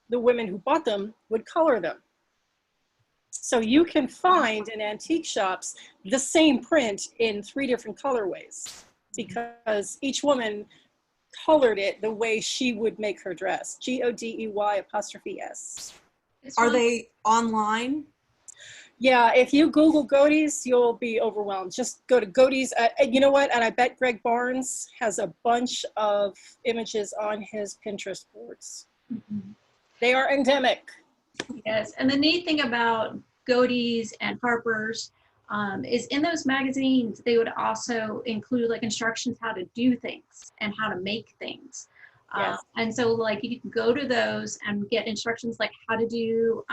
the women who bought them would color them. So you can find in antique shops the same print in 3 different colorways, because each woman colored it the way she would make her dress. Godey''S. Are they online? Yeah, if you Google Godey's, you'll be overwhelmed. Just go to Godey's. You know what? And I bet Greg Barnes has a bunch of images on his Pinterest boards. Mm-hmm. They are endemic. Yes, and the neat thing about Godey's and Harper's is in those magazines, they would also include like instructions how to do things and how to make things. Yes. And so like you can go to those and get instructions like how to do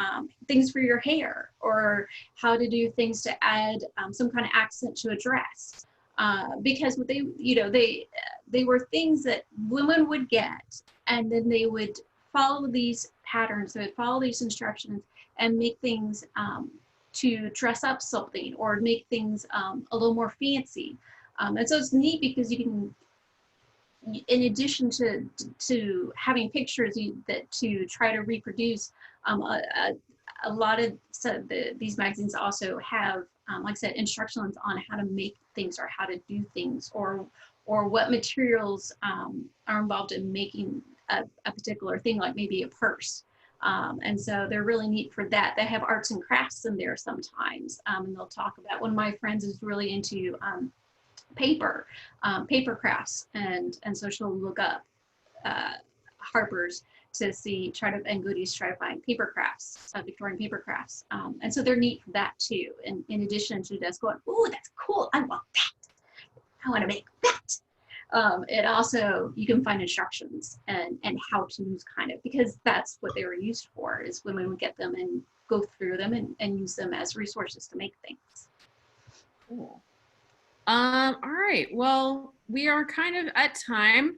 things for your hair, or how to do things to add some kind of accent to a dress. Because what they were things that women would get, and then they would follow these patterns, they would follow these instructions and make things to dress up something or make things a little more fancy. And so it's neat because you can, in addition to having pictures that to try to reproduce, a lot of these magazines also have, like I said, instructions on how to make things or how to do things, or what materials are involved in making a particular thing, like maybe a purse. And so they're really neat for that. They have arts and crafts in there sometimes, and they'll talk about, one of my friends is really into paper crafts, and so she'll look up Harper's to see, and Goody's, try to find paper crafts, Victorian paper crafts. And so they're neat for that too. And in addition to just going, oh, that's cool, I want that, I want to make that. It also, you can find instructions and how-tos, kind of, because that's what they were used for, is women would get them and go through them and use them as resources to make things. Cool. All right, well, we are kind of at time.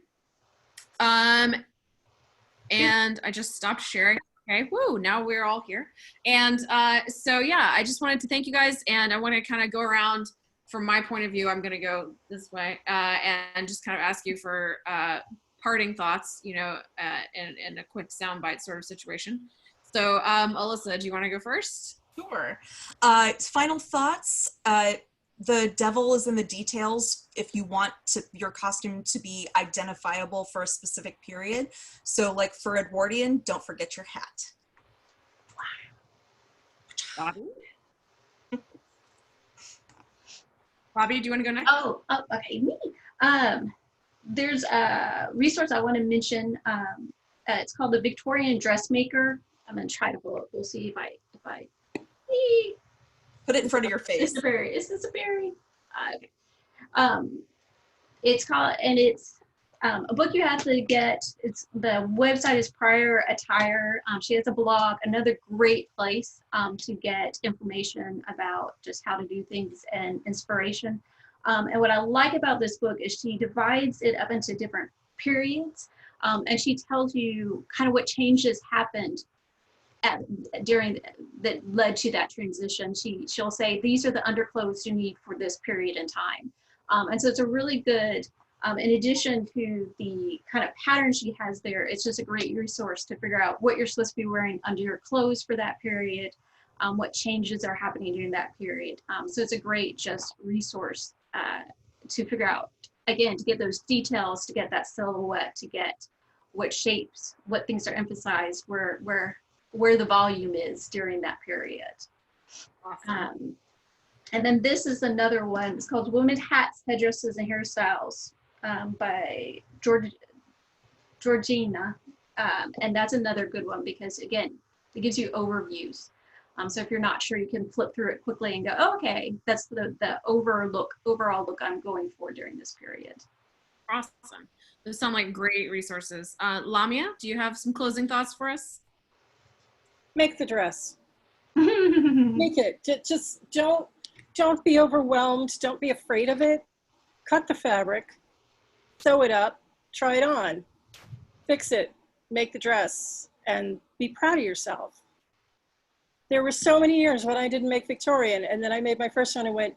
And I just stopped sharing. Okay, woo, now we're all here. And so yeah, I just wanted to thank you guys, and I want to kind of go around from my point of view. I'm going to go this way and just kind of ask you for parting thoughts, in a quick soundbite sort of situation. So Alyssa, do you want to go first? Sure. Final thoughts. The devil is in the details if you want your costume to be identifiable for a specific period. So like for Edwardian, don't forget your hat. Bobby, do you want to go next? Oh, okay, me. There's a resource I want to mention. It's called the Victorian Dressmaker. I'm going to try to pull it. We'll see if I Put it in front of your face. Is this a berry? Okay. It's called, and it's a book you have to get. The website is Prior Attire. She has a blog, another great place to get information about just how to do things and inspiration. And what I like about this book is she divides it up into different periods, and she tells you kind of what changes happened that led to that transition. She'll say, these are the underclothes you need for this period in time. And so it's a really good, in addition to the kind of pattern she has there, it's just a great resource to figure out what you're supposed to be wearing under your clothes for that period, what changes are happening during that period. So it's a great just resource to figure out, again, to get those details, to get that silhouette, to get what shapes, what things are emphasized, where the volume is during that period. Awesome. And then this is another one. It's called Women Hats, Headdresses, and Hairstyles by Georgina. And that's another good one because, again, it gives you overviews. So if you're not sure, you can flip through it quickly and go, oh, okay, that's the overall look I'm going for during this period. Awesome. Those sound like great resources. Lamia, do you have some closing thoughts for us? Make the dress. Make it. Just don't be overwhelmed. Don't be afraid of it. Cut the fabric, sew it up, try it on, fix it, make the dress, and be proud of yourself. There were so many years when I didn't make Victorian, and then I made my first one and went,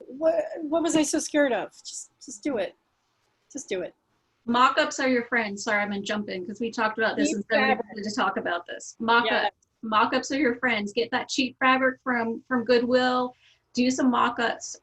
what was I so scared of? Just do it. Just do it. Mock-ups are your friends. Sorry, I'm jumping because we talked about this and then we wanted to talk about this. Mock-ups are your friends. Get that cheap fabric from Goodwill. Do some mock-ups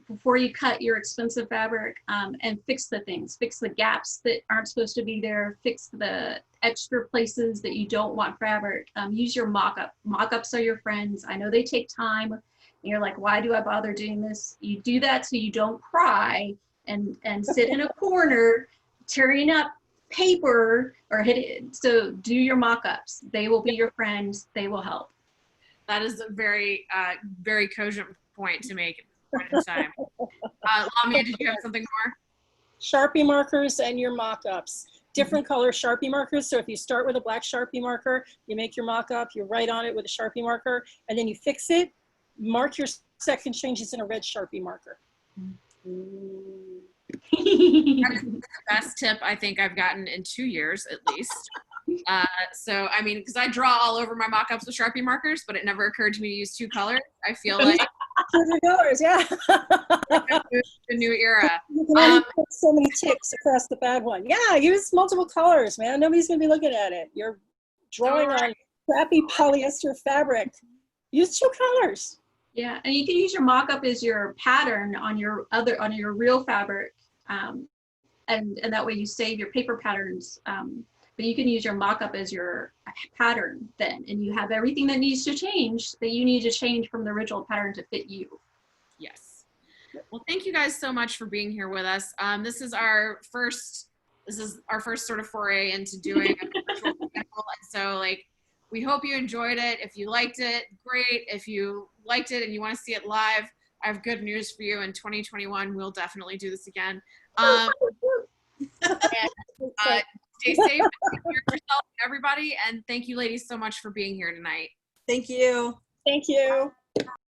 before you cut your expensive fabric, and fix the things. Fix the gaps that aren't supposed to be there. Fix the extra places that you don't want fabric. Use your mock-up. Mock-ups are your friends. I know they take time. And you're like, why do I bother doing this? You do that so you don't cry and sit in a corner tearing up paper or hit it. So do your mock-ups. They will be your friends. They will help. That is a very, very cogent point to make at this point in time. Lamia, did you have something more? Sharpie markers and your mock-ups. different color Sharpie markers. So if you start with a black Sharpie marker, you make your mock-up, you write on it with a Sharpie marker, and then you fix it, mark your second changes in a red Sharpie marker. That's the best tip I think I've gotten in 2 years at least. So, I mean, because I draw all over my mock-ups with Sharpie markers, but it never occurred to me to use 2 colors. I feel like $2, yeah. the new era. You can only put so many ticks across the bad one. Yeah, use multiple colors, man. Nobody's gonna be looking at it. You're drawing on crappy polyester fabric. Use 2 colors. Yeah, and you can use your mock-up as your pattern on your real fabric, and that way you save your paper patterns. But you can use your mock-up as your pattern then, and you have everything that needs to change that you need to change from the original pattern to fit you. Yes. Well, thank you guys so much for being here with us. This is our first sort of foray into doing a virtual panel, and so like we hope you enjoyed it. If you liked it, great. If you liked it and you want to see it live, I have good news for you. In 2021, we'll definitely do this again. And, stay safe, take care of yourself, everybody, and thank you ladies so much for being here tonight. Thank you. Thank you.